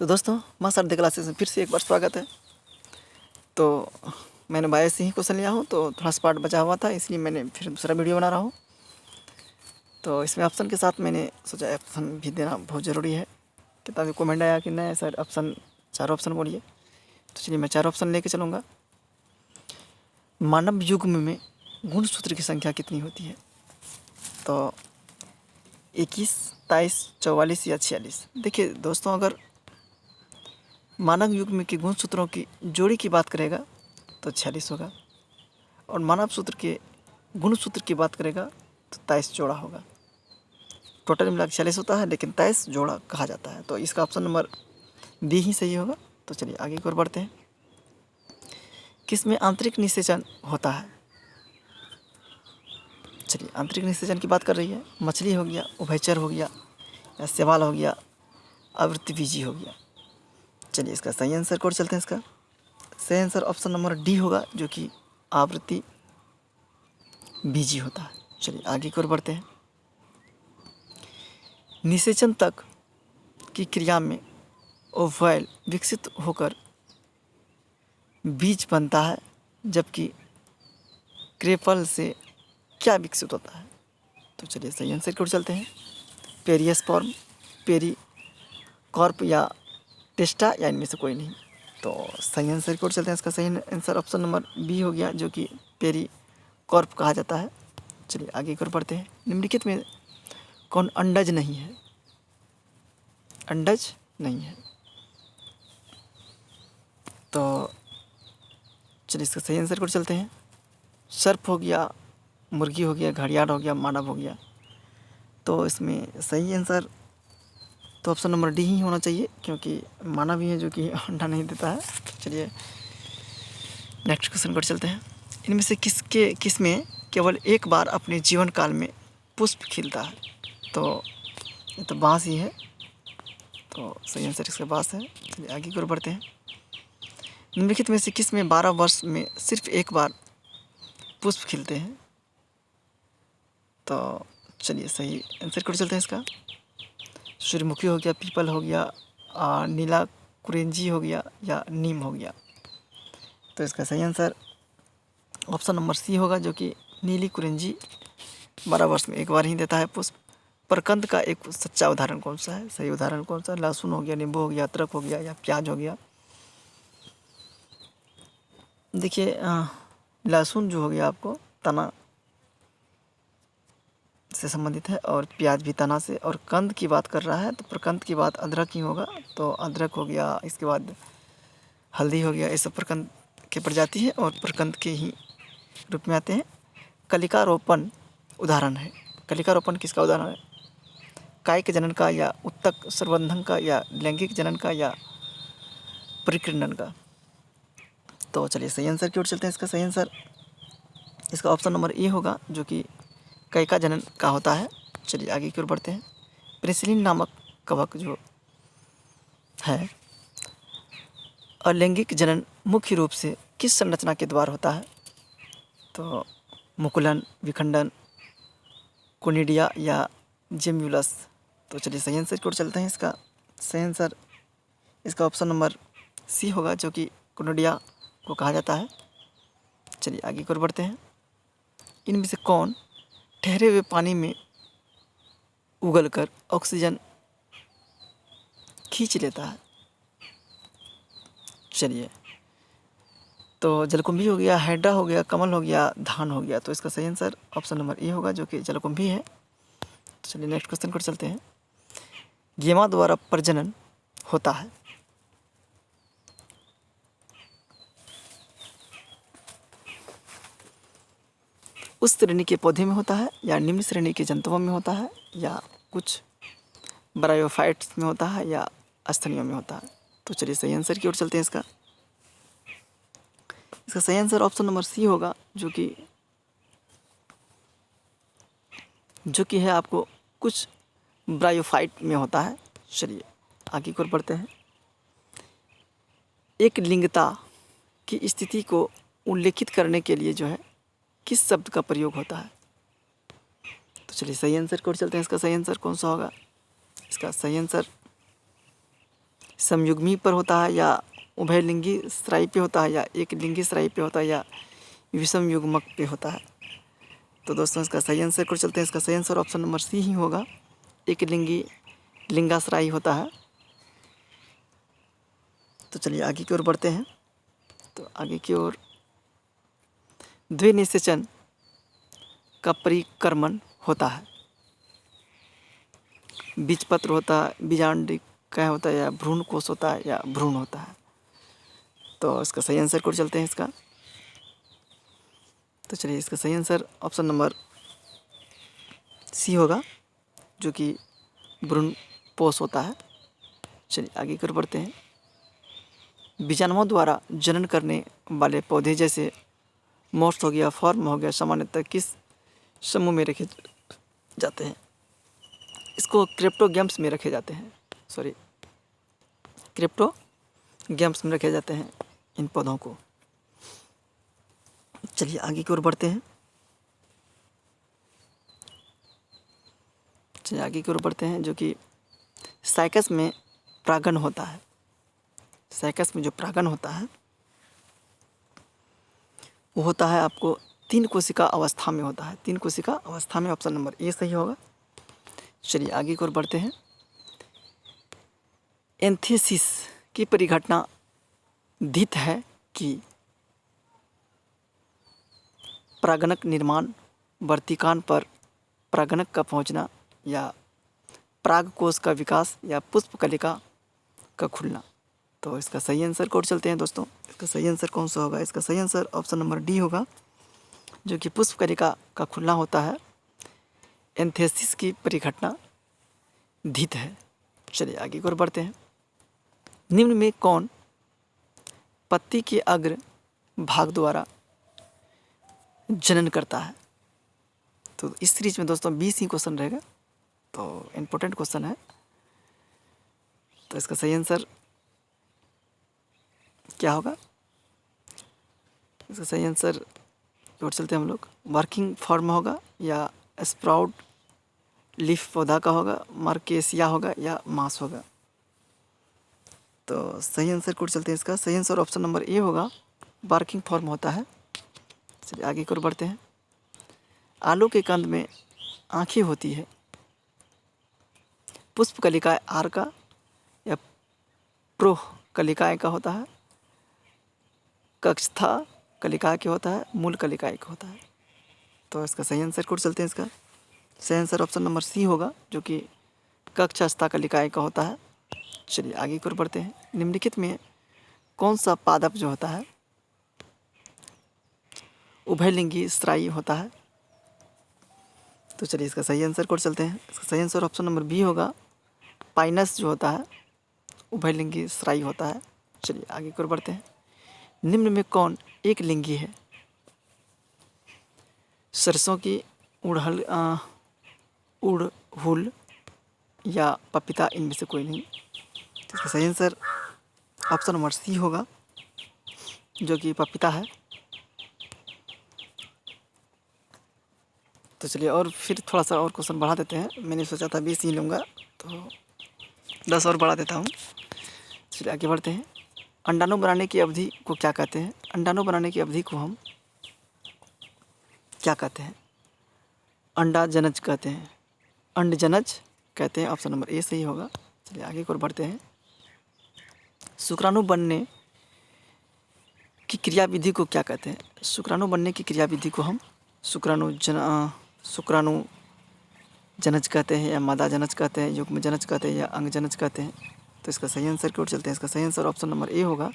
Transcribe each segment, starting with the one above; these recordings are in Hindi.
तो दोस्तों माँ शारदा क्लासेस में फिर से एक बार स्वागत है। तो मैंने बायो से ही क्वेश्चन लिया हूँ, तो थोड़ा सा पार्ट बचा हुआ था, इसलिए मैंने फिर दूसरा वीडियो बना रहा हूँ। तो इसमें ऑप्शन के साथ मैंने सोचा ऑप्शन भी देना बहुत ज़रूरी है। कितना भी कमेंट आया कि नहीं सर ऑप्शन, 4 ऑप्शन बोलिए, तो चलिए मैं 4 ऑप्शन लेके चलूँगा। मानव युग्म में गुणसूत्र की संख्या कितनी होती है? तो 21, 23, 44 या 46। देखिए दोस्तों, अगर मानव युग्म के गुणसूत्रों की जोड़ी की बात करेगा तो 46 होगा, और मानव सूत्र के गुणसूत्र की बात करेगा तो 23 जोड़ा होगा। टोटल मिला के 46 होता है, लेकिन 23 जोड़ा कहा जाता है। तो इसका ऑप्शन नंबर बी ही सही होगा। तो चलिए आगे की ओर बढ़ते हैं। किस में आंतरिक निषेचन होता है? चलिए आंतरिक निषेचन की बात कर रही है। मछली हो गया, उभयचर हो गया, या शैवाल हो गया, आवृत्तिबीजी हो गया। चलिए इसका सही आंसर की ओर चलते हैं। इसका सही आंसर ऑप्शन नंबर डी होगा, जो कि आवृत्ति बीजी होता है। चलिए आगे की ओर बढ़ते हैं। निषेचन तक की क्रिया में ओवैल विकसित होकर बीज बनता है, जबकि क्रेपल से क्या विकसित होता है? तो चलिए सही आंसर की ओर चलते हैं। पेरियस्पर्म, पेरिकॉर्प या टेस्टा, या इनमें से कोई नहीं। तो सही आंसर की ओर चलते हैं। इसका सही आंसर ऑप्शन नंबर बी हो गया, जो कि पेरिकॉर्प कहा जाता है। चलिए आगे की ओर बढ़ते हैं। निम्नलिखित में कौन अंडज नहीं है? अंडज नहीं है। तो चलिए इसका सही आंसर की ओर चलते हैं। सर्प हो गया, मुर्गी हो गया, घड़ियाल हो गया, मानव हो गया। तो इसमें सही आंसर तो ऑप्शन नंबर डी ही होना चाहिए, क्योंकि मानव ही है जो कि अंडा नहीं देता है। चलिए नेक्स्ट क्वेश्चन पर चलते हैं। इनमें से किस में केवल एक बार अपने जीवन काल में पुष्प खिलता है? तो ये तो बाँस ही है। तो सही आंसर इसका बाँस है। चलिए आगे की ओर बढ़ते हैं। निम्नलिखित में से किस में 12 वर्ष में सिर्फ एक बार पुष्प खिलते हैं? तो चलिए सही आंसर की ओर चलते हैं। इसका सूर्यमुखी हो गया, पीपल हो गया, नीला कुरेंजी हो गया, या नीम हो गया। तो इसका सही आंसर ऑप्शन नंबर सी होगा, जो कि नीली कुरेंजी 12 वर्ष में एक बार ही देता है पुष्प। प्रकंद का एक सच्चा उदाहरण कौन सा है? सही उदाहरण कौन सा? लहसुन हो गया, नींबू हो गया, अदरक हो गया, या प्याज हो गया। देखिए लहसुन जो हो गया आपको तना से संबंधित है, और प्याज भी तना से, और कंद की बात कर रहा है तो प्रकंद की बात अदरक ही होगा। तो अदरक हो गया, इसके बाद हल्दी हो गया, ये सब प्रकंद की प्रजाति है और प्रकंद के ही रूप में आते हैं। कलिकारोपण उदाहरण है। कलिकारोपण किसका उदाहरण है? कायिक जनन का, या उत्तक संवर्धन का, या लैंगिक जनन का, या परिकीर्णन का। तो चलिए सही आंसर की ओर चलते हैं। इसका सही आंसर इसका ऑप्शन नंबर ए होगा, जो कि कैका जनन का होता है। चलिए आगे की ओर बढ़ते हैं। पेनिसिलिन नामक कवक जो है, अलैंगिक जनन मुख्य रूप से किस संरचना के द्वारा होता है? तो मुकुलन, विखंडन, कोनिडिया, या जेम्युलस। तो चलिए सही आंसर की ओर चलते हैं। इसका सही आंसर इसका ऑप्शन नंबर सी होगा, जो कि कोनिडिया को कहा जाता है। चलिए आगे की ओर बढ़ते हैं। इनमें से कौन ठहरे हुए पानी में उगलकर ऑक्सीजन खींच लेता है? चलिए तो जलकुंभी हो गया, हाइड्रा हो गया, कमल हो गया, धान हो गया। तो इसका सही आंसर ऑप्शन नंबर ए होगा, जो कि जलकुंभी है। तो चलिए नेक्स्ट क्वेश्चन पर चलते हैं। गेमा द्वारा प्रजनन होता है। उस श्रेणी के पौधे में होता है, या निम्न श्रेणी के जंतुओं में होता है, या कुछ ब्रायोफाइट्स में होता है, या स्थलियों में होता है? तो चलिए सही आंसर की ओर चलते हैं। इसका सही आंसर ऑप्शन नंबर सी होगा, जो कि है आपको कुछ ब्रायोफाइट में होता है। चलिए आगे की ओर बढ़ते हैं। एक लिंगता की स्थिति को उल्लेखित करने के लिए जो है किस शब्द का प्रयोग होता है? तो चलिए सही आंसर की ओर चलते हैं। इसका सही आंसर कौन सा होगा? इसका सही आंसर समयुग्मी पर होता है या उभयलिंगी स्राई पे होता है या एक लिंगी स्राई पे होता है या विषम युग्मक पे होता है। तो दोस्तों इसका सही आंसर को चलते हैं। इसका सही आंसर ऑप्शन नंबर सी ही होगा, एक लिंगी लिंगाश्राई होता है। तो चलिए आगे की ओर बढ़ते हैं। तो आगे की ओर द्विनिषेचन का परिक्रमण होता है। बीजपत्र होता है, बीजांडिक क्या होता है या भ्रूण कोश होता है या भ्रूण होता है। तो इसका सही आंसर को चलते हैं इसका। तो चलिए इसका सही आंसर ऑप्शन नंबर सी होगा, जो कि भ्रूण पोष होता है। चलिए आगे की ओर बढ़ते हैं। बीजाणुओं द्वारा जनन करने वाले पौधे जैसे मोर्स हो गया, फॉर्म हो गया, सामान्यतः किस समूह में रखे जाते हैं? इसको क्रिप्टोगैम्स में रखे जाते हैं, क्रिप्टोगैम्स में रखे जाते हैं इन पौधों को। चलिए आगे की ओर बढ़ते हैं। चलिए आगे की ओर बढ़ते हैं, जो कि साइकस में परागण होता है। साइकस में जो परागण होता है वो होता है आपको 3 कोशिका अवस्था में होता है। 3 कोशिका अवस्था में, ऑप्शन नंबर ए सही होगा। चलिए आगे की ओर बढ़ते हैं। एंथेसिस की परिघटना धित है कि परागणक निर्माण, वर्तिकान पर परागणक का पहुंचना या परागकोश का विकास या पुष्पकलिका का खुलना। तो इसका सही आंसर को चलते हैं दोस्तों। इसका सही आंसर कौन सा होगा? इसका सही आंसर ऑप्शन नंबर डी होगा, जो कि पुष्पकलिका का खुलना होता है। एंथेसिस की परिघटना धित है। चलिए आगे की ओर बढ़ते हैं। निम्न में कौन पत्ती के अग्र भाग द्वारा जनन करता है? तो इस सीरीज में दोस्तों 20 ही क्वेश्चन रहेगा, तो इम्पोर्टेंट क्वेश्चन है। तो इसका सही आंसर क्या होगा? इसका सही आंसर की ओर चलते हैं हम लोग। वर्किंग फॉर्म होगा या स्प्राउट लीफ पौधा का होगा, मार्केसिया होगा या मांस होगा। तो सही आंसर को चलते हैं। इसका सही आंसर ऑप्शन नंबर ए होगा, वर्किंग फॉर्म होता है। चलिए आगे की ओर बढ़ते हैं। आलू के कंद में आँखें होती है। पुष्प कलिकाएँ आर का या प्रोह कलिकाएँ का होता है, कक्षथा कलिकाएँ का होता है, मूल कलिकाएँ का होता है। तो इसका सही आंसर को चलते हैं। इसका सही आंसर ऑप्शन नंबर सी होगा, जो कि कक्षस्था कलिकाएँ का होता है। चलिए आगे की ओर बढ़ते हैं। निम्नलिखित में कौन सा पादप जो होता है उभयलिंगी स्त्रायी होता है? तो चलिए इसका सही आंसर को चलते हैं। इसका सही आंसर ऑप्शन नंबर बी होगा, पाइनस जो होता है उभयलिंगी स्त्रायी होता है। चलिए आगे की ओर बढ़ते हैं। निम्न में कौन एक लिंगी है? सरसों की उड़हुल या पपीता, इनमें से कोई नहीं। तो इसका सही आंसर ऑप्शन नंबर सी होगा, जो कि पपीता है। तो चलिए और फिर थोड़ा सा और क्वेश्चन बढ़ा देते हैं। मैंने सोचा था 20 ही लूँगा, तो 10 और बढ़ा देता हूँ। चलिए आगे बढ़ते हैं। अंडाणु बनाने की अवधि को क्या कहते हैं? अंडाणु बनाने की अवधि को हम क्या कहते हैं? अंडा जनज कहते हैं, अंडजनज कहते हैं। ऑप्शन नंबर ए सही होगा। चलिए आगे की ओर बढ़ते हैं। शुक्राणु बनने की क्रियाविधि को क्या कहते हैं? शुक्राणु बनने की क्रियाविधि को हम शुक्राणु जनज कहते हैं या मादा जनज कहते हैं, युग्म जनज कहते हैं या अंग जनज कहते हैं। तो इसका सही आंसर की ओर चलते हैं। इसका सही आंसर ऑप्शन नंबर ए होगा,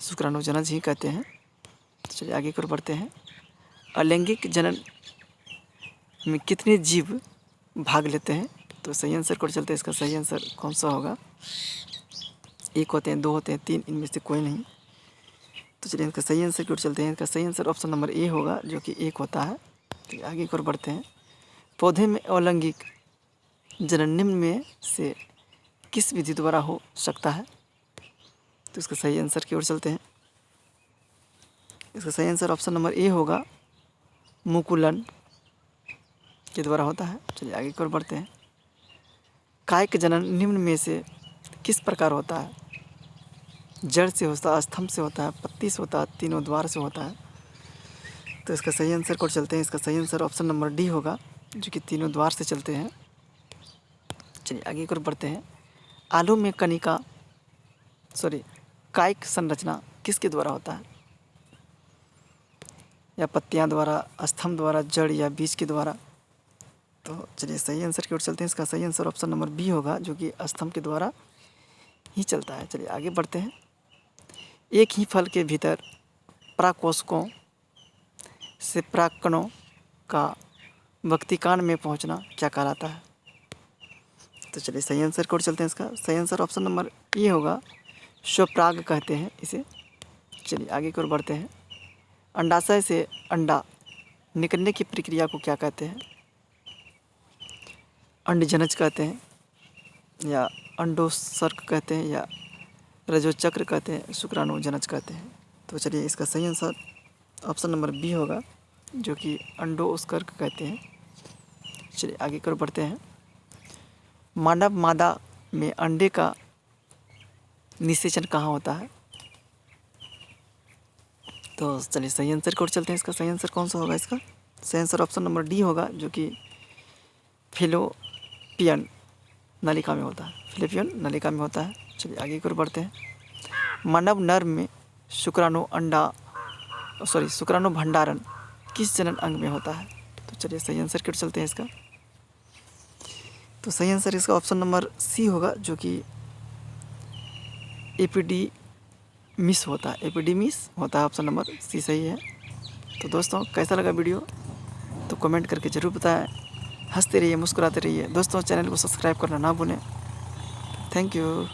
शुक्राणु जनज ही कहते हैं। तो चलिए आगे की ओर बढ़ते हैं। अलैंगिक जनन में कितने जीव भाग लेते हैं? तो सही आंसर को चलते हैं। इसका सही आंसर कौन सा होगा? 1 होते हैं, 2 होते हैं, 3, इनमें से कोई नहीं। तो चलिए इसका सही आंसर की ओर चलते हैं। इसका सही आंसर ऑप्शन नंबर ए होगा, जो कि 1 होता है। तो आगे की ओर बढ़ते हैं। पौधे में अलैंगिक जनन निम्न में से किस विधि द्वारा हो सकता है? तो इसका सही आंसर की ओर चलते हैं। इसका सही आंसर ऑप्शन नंबर ए होगा, मुकुलन के द्वारा होता है। चलिए आगे की ओर बढ़ते हैं। कायिक जनन निम्न में से किस प्रकार होता है? जड़ से होता है, स्तंभ से होता है, पत्ती से होता है, तीनों द्वार से होता है। तो इसका सही आंसर को चलते हैं। इसका सही आंसर ऑप्शन नंबर डी होगा, जो कि तीनों द्वार से चलते हैं। चलिए आगे की ओर बढ़ते हैं। आलू में कायिक संरचना किसके द्वारा होता है? या पत्तियां द्वारा, स्तंभ द्वारा, जड़ या बीज के द्वारा? तो चलिए सही आंसर की ओर चलते हैं। इसका सही आंसर ऑप्शन नंबर बी होगा, जो कि स्तंभ के द्वारा ही चलता है। चलिए आगे बढ़ते हैं। एक ही फल के भीतर प्राकोशिकाओं से परागकणों का वक्तिकान में पहुंचना क्या कहलाता है? तो चलिए सही आंसर की ओर चलते हैं। इसका सही आंसर ऑप्शन नंबर ए होगा, स्वपराग कहते हैं इसे। चलिए आगे की ओर बढ़ते हैं। अंडाशय से अंडा निकलने की प्रक्रिया को क्या कहते हैं? अंडजनज कहते हैं, या अंडोत्सर्ग कहते हैं, या रजोचक्र कहते हैं, शुक्राणुजनज कहते हैं? तो चलिए इसका सही आंसर ऑप्शन नंबर बी होगा, जो कि अंडोत्सर्ग कहते हैं। चलिए आगे की ओर बढ़ते हैं। मानव मादा में अंडे का निषेचन कहाँ होता है? तो चलिए सही आंसर की ओर चलते हैं। इसका सही आंसर कौन सा होगा? इसका सही आंसर ऑप्शन नंबर डी होगा, जो कि फैलोपियन नलिका में होता है। फैलोपियन नलिका में होता है। चलिए आगे की ओर बढ़ते हैं। मानव नर में शुक्राणु भंडारण किस जनन अंग में होता है? तो चलिए सही आंसर की ओर चलते हैं। इसका तो सही आंसर इसका ऑप्शन नंबर सी होगा, जो कि एपिडीमिस होता है। एपिडीमिस होता है, ऑप्शन नंबर सी सही है। तो दोस्तों कैसा लगा वीडियो, तो कमेंट करके ज़रूर बताएं। हंसते रहिए, मुस्कुराते रहिए। दोस्तों चैनल को सब्सक्राइब करना ना भूलें। Thank you.